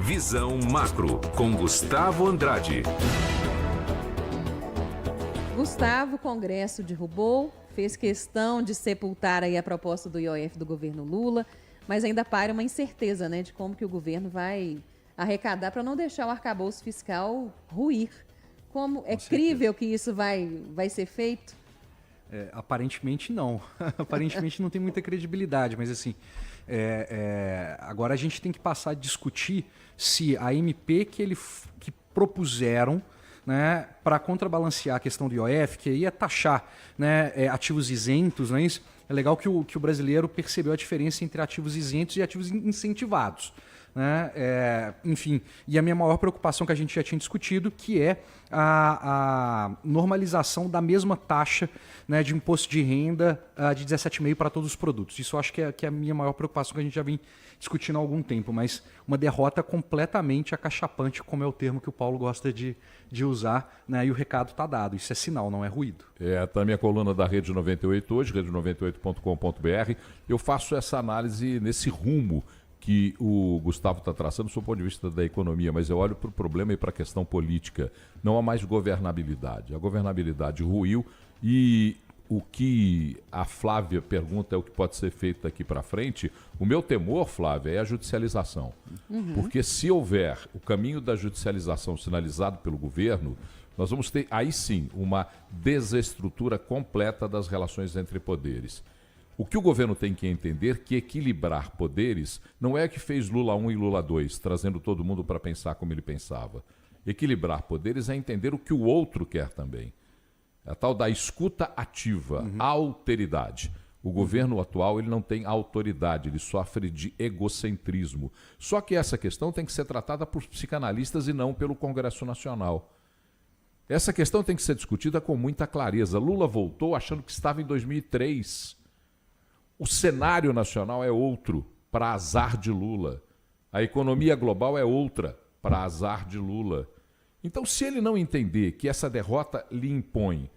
Visão Macro, com Gustavo Andrade. Gustavo, o Congresso derrubou, fez questão de sepultar aí a proposta do IOF do governo Lula, mas ainda paira uma incerteza, né, de como que o governo vai arrecadar para não deixar o arcabouço fiscal ruir. Como é crível que isso vai ser feito? Aparentemente não. Aparentemente não tem muita credibilidade, mas assim, agora a gente tem que passar a discutir se a MP que propuseram, né, para contrabalancear a questão do IOF, que aí é taxar, né, ativos isentos, não é isso? É legal que o brasileiro percebeu a diferença entre ativos isentos e ativos incentivados. Né? Enfim, e a minha maior preocupação que a gente já tinha discutido, que é a normalização da mesma taxa, né, de imposto de renda de 17,5% para todos os produtos. Isso eu acho que é a minha maior preocupação, que a gente já vem discutindo há algum tempo, mas uma derrota completamente acachapante, como é o termo que o Paulo gosta de usar, né? E o recado está dado. Isso é sinal, não é ruído. Tá a minha coluna da Rede 98 hoje, rede98.com.br. Eu faço essa análise nesse rumo que o Gustavo está traçando do ponto de vista da economia, mas eu olho para o problema e para a questão política. Não há mais governabilidade. A governabilidade ruiu e o que a Flávia pergunta é o que pode ser feito daqui para frente. O meu temor, Flávia, é a judicialização. Porque se houver o caminho da judicialização sinalizado pelo governo, nós vamos ter, aí sim, uma desestrutura completa das relações entre poderes. O que o governo tem que entender é que equilibrar poderes não é o que fez Lula 1 e Lula 2, trazendo todo mundo para pensar como ele pensava. Equilibrar poderes é entender o que o outro quer também. É a tal da escuta ativa, a alteridade. O governo atual ele não tem autoridade, ele sofre de egocentrismo. Só que essa questão tem que ser tratada por psicanalistas e não pelo Congresso Nacional. Essa questão tem que ser discutida com muita clareza. Lula voltou achando que estava em 2003. O cenário nacional é outro, para azar de Lula. A economia global é outra, para azar de Lula. Então, se ele não entender que essa derrota lhe impõe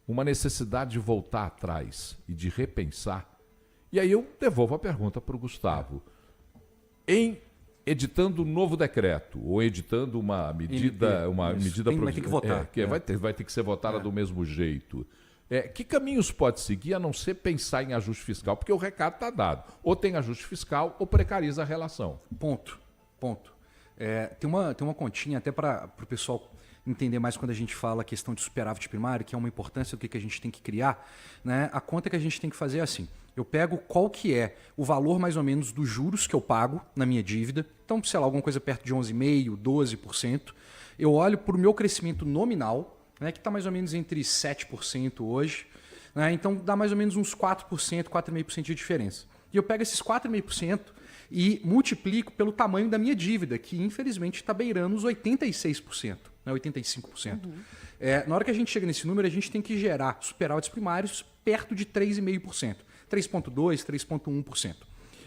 uma necessidade de voltar atrás e de repensar, e aí eu devolvo a pergunta para o Gustavo. Em editando um novo decreto, ou editando uma medida... Vai ter que votar. Vai ter que ser votada do mesmo jeito. Que caminhos pode seguir a não ser pensar em ajuste fiscal? Porque o recado está dado. Ou tem ajuste fiscal ou precariza a relação. Ponto. Tem uma continha até para o pessoal entender mais quando a gente fala a questão de superávit primário, que é uma importância do que a gente tem que criar. Né? A conta que a gente tem que fazer é assim. Eu pego qual que é o valor mais ou menos dos juros que eu pago na minha dívida. Então, sei lá, alguma coisa perto de 11,5%, 12%. Eu olho para o meu crescimento nominal, né, que está mais ou menos entre 7% hoje, né, então dá mais ou menos uns 4%, 4,5% de diferença. E eu pego esses 4,5% e multiplico pelo tamanho da minha dívida, que infelizmente está beirando os 86%, né, 85%. Na hora que a gente chega nesse número, a gente tem que gerar superávites primários perto de 3,5%, 3,2%, 3,1%.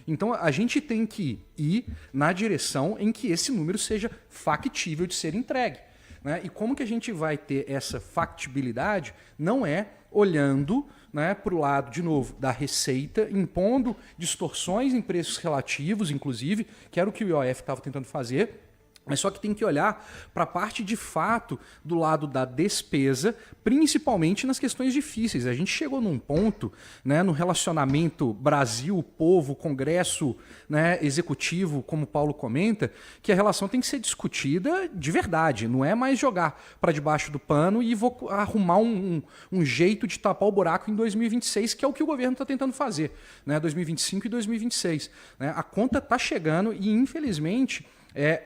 Então a gente tem que ir na direção em que esse número seja factível de ser entregue. Né? E como que a gente vai ter essa factibilidade? Não é olhando, né, para o lado, de novo, da receita, impondo distorções em preços relativos, inclusive, que era o que o IOF estava tentando fazer, mas só que tem que olhar para a parte de fato do lado da despesa, principalmente nas questões difíceis. A gente chegou num ponto, né, no relacionamento Brasil-povo, Congresso, né, executivo, como o Paulo comenta, que a relação tem que ser discutida de verdade. Não é mais jogar para debaixo do pano e vou arrumar um jeito de tapar o buraco em 2026, que é o que o governo está tentando fazer, né, 2025 e 2026. Né? A conta está chegando e, infelizmente...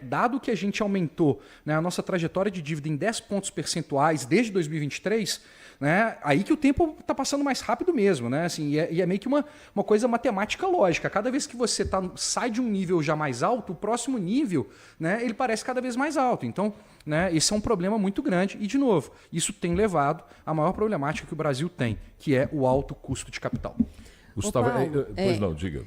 dado que a gente aumentou, né, a nossa trajetória de dívida em 10 pontos percentuais desde 2023, né, aí que o tempo está passando mais rápido mesmo. Né, assim, e é meio que uma coisa matemática lógica. Cada vez que você sai de um nível já mais alto, o próximo nível, né, ele parece cada vez mais alto. Então, né, esse é um problema muito grande. E, de novo, isso tem levado à maior problemática que o Brasil tem, que é o alto custo de capital. Gustavo, pois não, diga.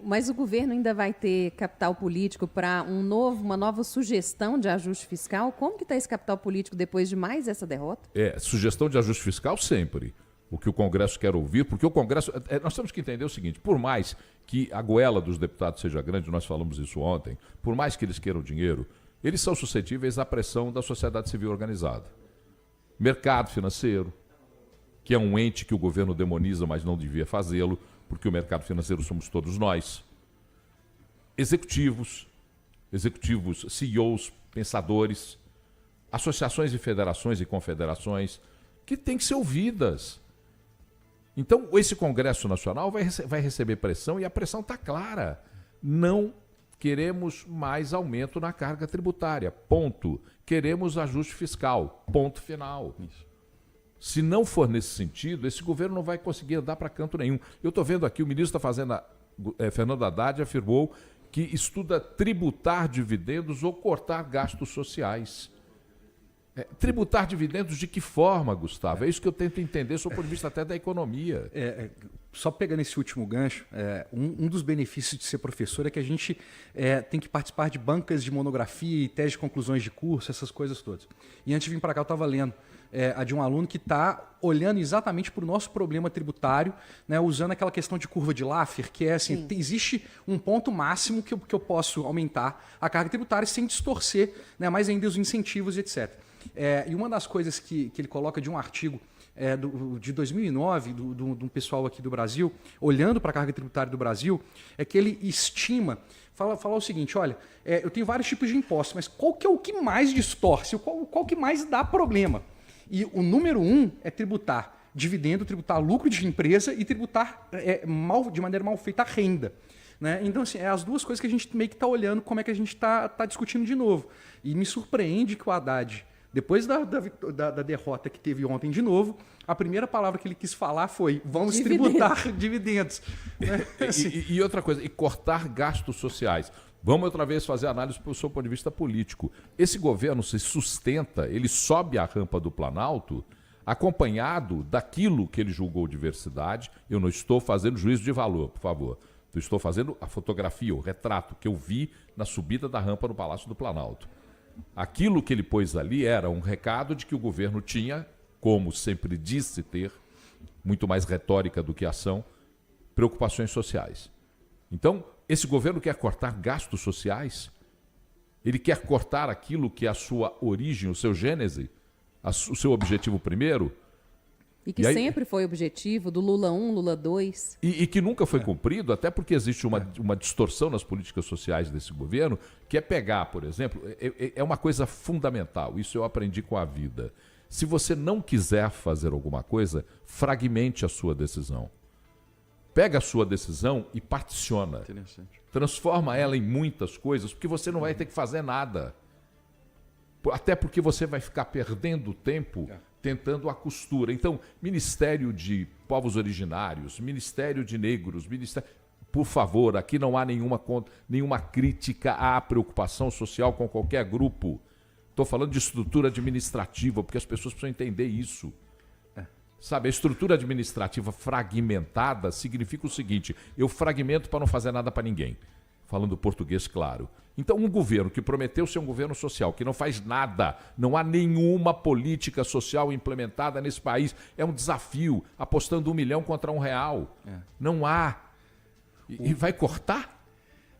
Mas o governo ainda vai ter capital político para uma nova sugestão de ajuste fiscal? Como que está esse capital político depois de mais essa derrota? Sugestão de ajuste fiscal sempre. o que o Congresso quer ouvir, porque o Congresso... Nós temos que entender o seguinte, por mais que a goela dos deputados seja grande, nós falamos isso ontem, por mais que eles queiram dinheiro, eles são suscetíveis à pressão da sociedade civil organizada. Mercado financeiro, que é um ente que o governo demoniza, mas não devia fazê-lo, porque o mercado financeiro somos todos nós. Executivos, CEOs, pensadores, associações e federações e confederações, que têm que ser ouvidas. Então, esse Congresso Nacional vai receber pressão, e a pressão está clara. Não queremos mais aumento na carga tributária, ponto. Queremos ajuste fiscal, ponto final. Isso. Se não for nesse sentido, esse governo não vai conseguir andar para canto nenhum. Eu estou vendo aqui, o ministro da Fazenda, Fernando Haddad, afirmou que estuda tributar dividendos ou cortar gastos sociais. Tributar dividendos de que forma, Gustavo? É isso que eu tento entender, sob o ponto de vista até da economia. Só pegando esse último gancho, um dos benefícios de ser professor é que a gente tem que participar de bancas de monografia e tese de conclusões de curso, essas coisas todas. E antes de vir para cá, eu estava lendo a de um aluno que está olhando exatamente para o nosso problema tributário, né, usando aquela questão de curva de Laffer, que é assim, existe um ponto máximo que eu posso aumentar a carga tributária sem distorcer, né, mais ainda os incentivos, etc. E uma das coisas que ele coloca de um artigo de 2009, de um pessoal aqui do Brasil, olhando para a carga tributária do Brasil, é que ele estima, fala o seguinte, olha, eu tenho vários tipos de impostos, mas qual que é o que mais distorce, qual que mais dá problema? E o número 1 é tributar dividendo, tributar lucro de empresa e tributar de maneira mal feita a renda. Né? Então, assim, as duas coisas que a gente meio que está olhando como é que a gente está discutindo de novo. E me surpreende que o Haddad, depois da derrota que teve ontem de novo, a primeira palavra que ele quis falar foi vamos tributar dividendos. Né? Assim. E outra coisa, e cortar gastos sociais. Vamos outra vez fazer análise do seu ponto de vista político. Esse governo se sustenta, ele sobe a rampa do Planalto acompanhado daquilo que ele julgou diversidade. Eu não estou fazendo juízo de valor, por favor. Eu estou fazendo a fotografia, o retrato que eu vi na subida da rampa no Palácio do Planalto. Aquilo que ele pôs ali era um recado de que o governo tinha, como sempre disse ter, muito mais retórica do que ação, preocupações sociais. Então, esse governo quer cortar gastos sociais, ele quer cortar aquilo que é a sua origem, o seu gênese, o seu objetivo primeiro. E que sempre foi objetivo do Lula 1, Lula 2. E que nunca foi cumprido, até porque existe uma distorção nas políticas sociais desse governo, que é pegar, por exemplo, é uma coisa fundamental, isso eu aprendi com a vida. Se você não quiser fazer alguma coisa, fragmente a sua decisão. Pega a sua decisão e particiona. Transforma ela em muitas coisas, porque você não vai ter que fazer nada. Até porque você vai ficar perdendo tempo tentando a costura. Então, Ministério de Povos Originários, Ministério de Negros, por favor, aqui não há nenhuma crítica à preocupação social com qualquer grupo. Estou falando de estrutura administrativa, porque as pessoas precisam entender isso. Sabe, a estrutura administrativa fragmentada significa o seguinte, eu fragmento para não fazer nada para ninguém. Falando português claro. Então, um governo que prometeu ser um governo social, que não faz nada, não há nenhuma política social implementada nesse país, é um desafio, apostando 1 milhão contra R$1. Não há. E vai cortar?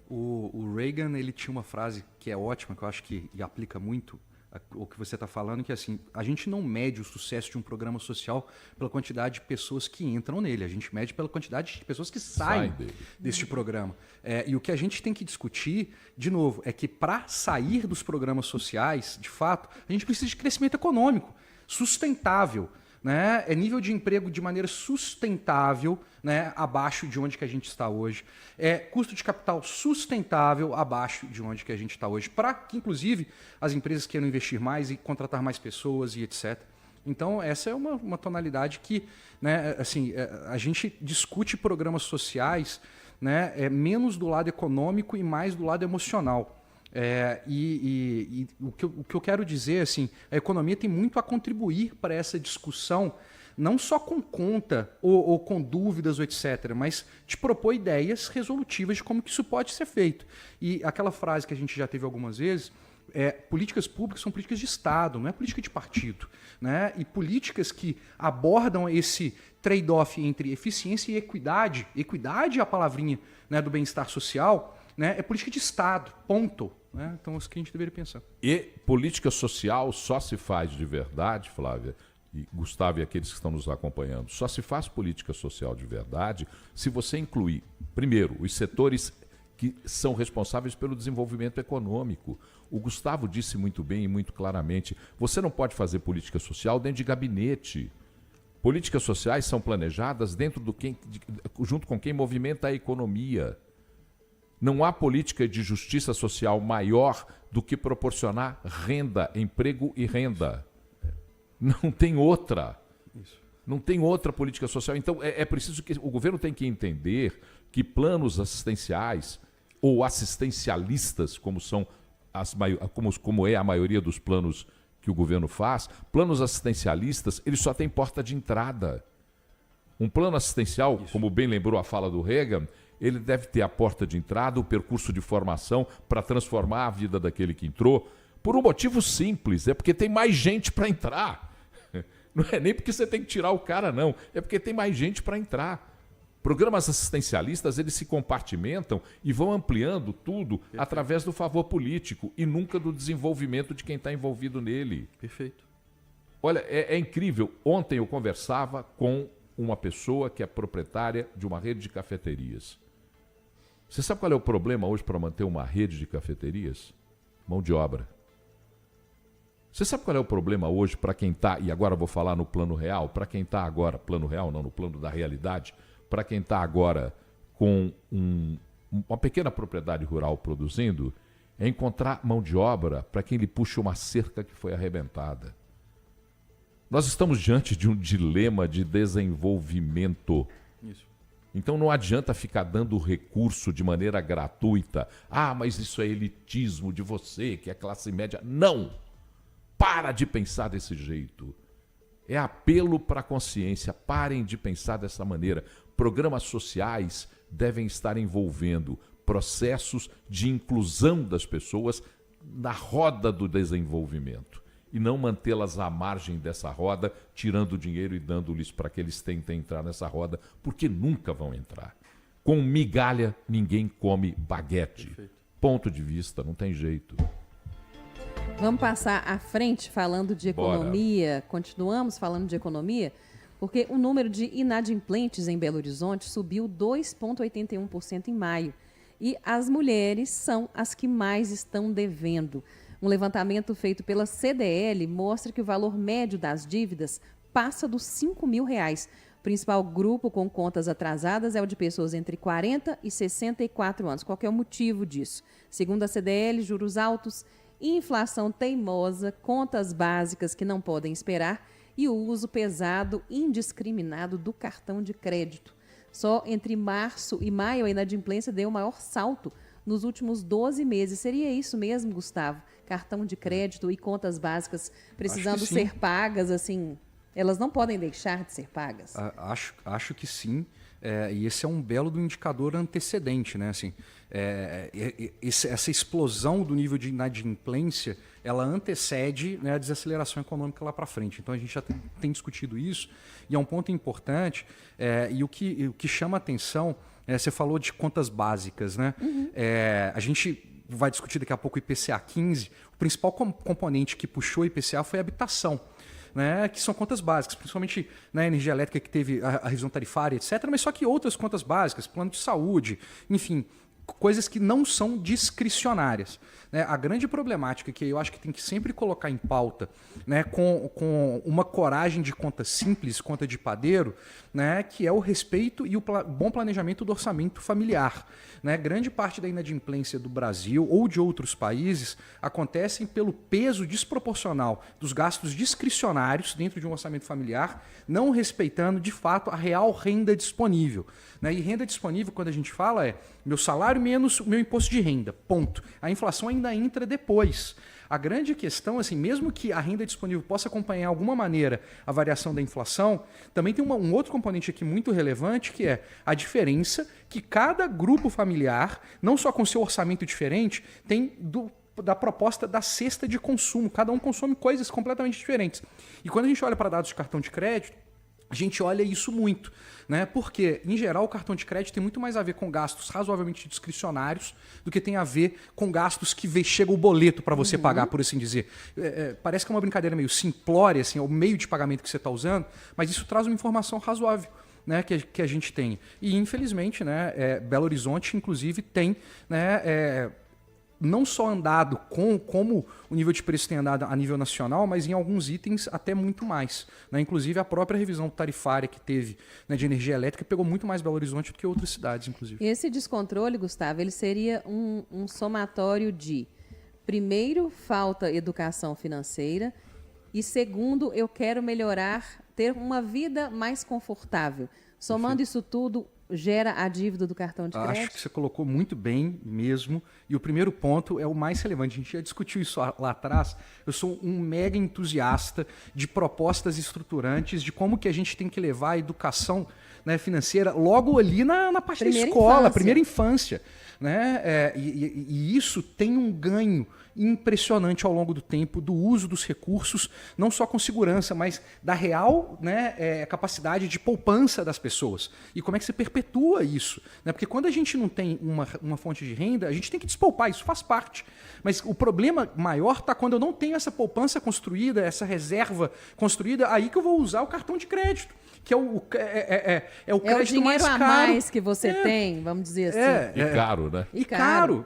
O Reagan, ele tinha uma frase que é ótima, que eu acho que aplica muito o que você está falando, que é assim, a gente não mede o sucesso de um programa social pela quantidade de pessoas que entram nele, a gente mede pela quantidade de pessoas que saem deste programa. E o que a gente tem que discutir, de novo, é que para sair dos programas sociais, de fato, a gente precisa de crescimento econômico, sustentável, né? Nível de emprego de maneira sustentável, né? Abaixo de onde que a gente está hoje. Custo de capital sustentável abaixo de onde que a gente está hoje, para que, inclusive, as empresas queiram investir mais e contratar mais pessoas e etc. Então, essa é uma tonalidade que, né, assim, a gente discute programas sociais, né, menos do lado econômico e mais do lado emocional. O que eu quero dizer, assim, a economia tem muito a contribuir para essa discussão, não só com conta ou com dúvidas ou etc., mas te propor ideias resolutivas de como que isso pode ser feito. E aquela frase que a gente já teve algumas vezes, políticas públicas são políticas de Estado, não é política de partido. Né? E políticas que abordam esse trade-off entre eficiência e equidade é a palavrinha, né, do bem-estar social, né, é política de Estado, ponto. Né? Então é isso que a gente deveria pensar. E política social só se faz de verdade, Flávia, e Gustavo e aqueles que estão nos acompanhando, só se faz política social de verdade se você incluir, primeiro, os setores que são responsáveis pelo desenvolvimento econômico. O Gustavo disse muito bem e muito claramente, você não pode fazer política social dentro de gabinete. Políticas sociais são planejadas junto com quem movimenta a economia. Não há política de justiça social maior do que proporcionar renda, emprego e renda. Não tem outra. Não tem outra política social. Então, é preciso que o governo tem que entender que planos assistenciais ou assistencialistas, como é a maioria dos planos que o governo faz, planos assistencialistas, eles só têm porta de entrada. Um plano assistencial, como bem lembrou a fala do Reagan, ele deve ter a porta de entrada, o percurso de formação para transformar a vida daquele que entrou, por um motivo simples, é porque tem mais gente para entrar. Não é nem porque você tem que tirar o cara, não. É porque tem mais gente para entrar. Programas assistencialistas, eles se compartimentam e vão ampliando tudo através do favor político e nunca do desenvolvimento de quem está envolvido nele. Perfeito. Olha, é incrível. Ontem eu conversava com uma pessoa que é proprietária de uma rede de cafeterias. Você sabe qual é o problema hoje para manter uma rede de cafeterias? Mão de obra. Você sabe qual é o problema hoje para quem está, e agora eu vou falar no plano real, para quem está agora, plano real não, no plano da realidade, para quem está agora com uma pequena propriedade rural produzindo, é encontrar mão de obra para quem lhe puxa uma cerca que foi arrebentada. Nós estamos diante de um dilema de desenvolvimento. Isso. Então não adianta ficar dando recurso de maneira gratuita. Ah, mas isso é elitismo de você, que é classe média. Não! Para de pensar desse jeito. É apelo para a consciência. Parem de pensar dessa maneira. Programas sociais devem estar envolvendo processos de inclusão das pessoas na roda do desenvolvimento e não mantê-las à margem dessa roda, tirando dinheiro e dando-lhes para que eles tentem entrar nessa roda, porque nunca vão entrar. Com migalha, ninguém come baguete. Perfeito. Ponto de vista, não tem jeito. Vamos passar à frente falando de economia. Bora. Continuamos falando de economia, porque o número de inadimplentes em Belo Horizonte subiu 2,81% em maio. E as mulheres são as que mais estão devendo. Um levantamento feito pela CDL mostra que o valor médio das dívidas passa dos R$5 mil. O principal grupo com contas atrasadas é o de pessoas entre 40 e 64 anos. Qual que é o motivo disso? Segundo a CDL, juros altos, inflação teimosa, contas básicas que não podem esperar e o uso pesado indiscriminado do cartão de crédito. Só entre março e maio a inadimplência deu o maior salto nos últimos 12 meses. Seria isso mesmo, Gustavo? Cartão de crédito e contas básicas precisando ser pagas, assim, elas não podem deixar de ser pagas? Acho que sim. E esse é um belo do indicador antecedente, né? Assim, essa explosão do nível de inadimplência, ela antecede, né, a desaceleração econômica lá para frente. Então a gente já tem discutido isso e é um ponto importante. E o que chama a atenção, você falou de contas básicas, né? Uhum. A gente vai discutir daqui a pouco o IPCA 15. O principal componente que puxou o IPCA foi a habitação. Né, que são contas básicas, principalmente na energia elétrica que teve a revisão tarifária, etc., mas só que outras contas básicas, plano de saúde, enfim, coisas que não são discricionárias. Né? A grande problemática que eu acho que tem que sempre colocar em pauta, né, com uma coragem de conta simples, conta de padeiro, né, que é o respeito e o bom planejamento do orçamento familiar. Né? Grande parte da inadimplência do Brasil ou de outros países acontecem pelo peso desproporcional dos gastos discricionários dentro de um orçamento familiar, não respeitando, de fato, a real renda disponível. Né? E renda disponível, quando a gente fala, meu salário salário menos o meu imposto de renda. Ponto. A inflação ainda entra depois. A grande questão, assim, mesmo que a renda disponível possa acompanhar de alguma maneira a variação da inflação, também tem um outro componente aqui muito relevante, que é a diferença que cada grupo familiar, não só com seu orçamento diferente, tem da proposta da cesta de consumo. Cada um consome coisas completamente diferentes. E quando a gente olha para dados de cartão de crédito, a gente olha isso muito, né? Porque, em geral, o cartão de crédito tem muito mais a ver com gastos razoavelmente discricionários do que tem a ver com gastos que chega o boleto para você pagar, por assim dizer. Parece que é uma brincadeira meio simplória, assim, é o meio de pagamento que você está usando, mas isso traz uma informação razoável, né, que a gente tem. E, infelizmente, né, Belo Horizonte, inclusive, tem, né, não só andado como o nível de preço tem andado a nível nacional, mas em alguns itens até muito mais, né? Inclusive a própria revisão tarifária que teve, né, de energia elétrica pegou muito mais Belo Horizonte do que outras cidades, inclusive. Esse descontrole, Gustavo, ele seria um somatório de, primeiro, falta educação financeira e, segundo, eu quero melhorar, ter uma vida mais confortável. Somando isso tudo, gera a dívida do cartão de crédito? Acho que você colocou muito bem mesmo. E o primeiro ponto é o mais relevante. A gente já discutiu isso lá atrás. Eu sou um mega entusiasta de propostas estruturantes, de como que a gente tem que levar a educação, né, financeira logo ali na parte da escola, primeira infância. Né? E isso tem um ganho impressionante ao longo do tempo do uso dos recursos, não só com segurança, mas da real, né, capacidade de poupança das pessoas. E como é que você perpetua isso? Né? Porque quando a gente não tem uma fonte de renda, a gente tem que despoupar, isso faz parte. Mas o problema maior está quando eu não tenho essa poupança construída, essa reserva construída, aí que eu vou usar o cartão de crédito, que é o crédito mais caro. É o dinheiro a mais que você tem, vamos dizer assim. E caro, né? E caro.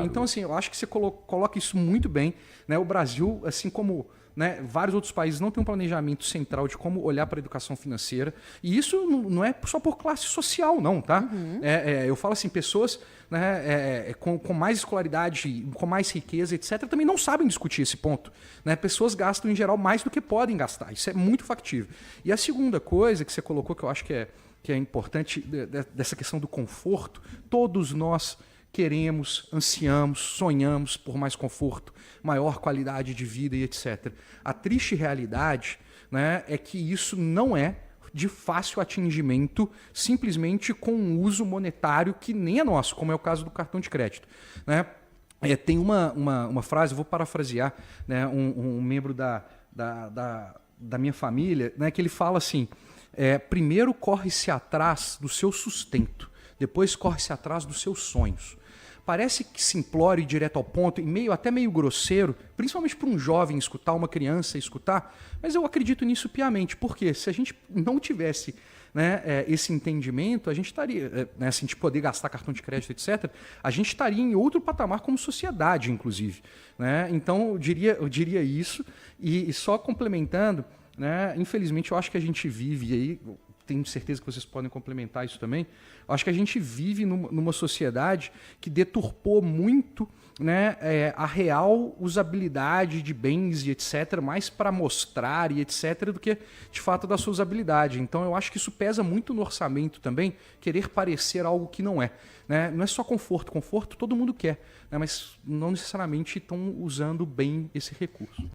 Então, assim, eu acho que você coloca isso muito bem. Né? O Brasil, assim como, né, vários outros países, não tem um planejamento central de como olhar para a educação financeira. E isso não é só por classe social, não, tá? Eu falo assim, pessoas, né, com mais escolaridade, com mais riqueza, etc., também não sabem discutir esse ponto. Né? Pessoas gastam, em geral, mais do que podem gastar. Isso é muito factível. E a segunda coisa que você colocou, que eu acho que é importante, dessa questão do conforto, todos nós queremos, ansiamos, sonhamos por mais conforto, maior qualidade de vida e etc. A triste realidade, né, é que isso não é de fácil atingimento simplesmente com um uso monetário que nem é nosso, como é o caso do cartão de crédito. Né? Tem uma frase, eu vou parafrasear, né, um membro da minha família, né, que ele fala assim, primeiro corre-se atrás do seu sustento, depois corre-se atrás dos seus sonhos. Parece que simplório e direto ao ponto, e até meio grosseiro, principalmente para um jovem escutar, uma criança escutar, mas eu acredito nisso piamente, porque se a gente não tivesse, né, esse entendimento, a gente estaria, né, se a gente poder gastar cartão de crédito, etc., a gente estaria em outro patamar como sociedade, inclusive. Né? Então, eu diria isso, e só complementando, né, infelizmente eu acho que a gente vive aí, tenho certeza que vocês podem complementar isso também, eu acho que a gente vive numa sociedade que deturpou muito, né, a real usabilidade de bens e etc., mais para mostrar e etc., do que de fato da sua usabilidade. Então eu acho que isso pesa muito no orçamento também, querer parecer algo que não é. Né? Não é só conforto todo mundo quer, né, mas não necessariamente estão usando bem esse recurso.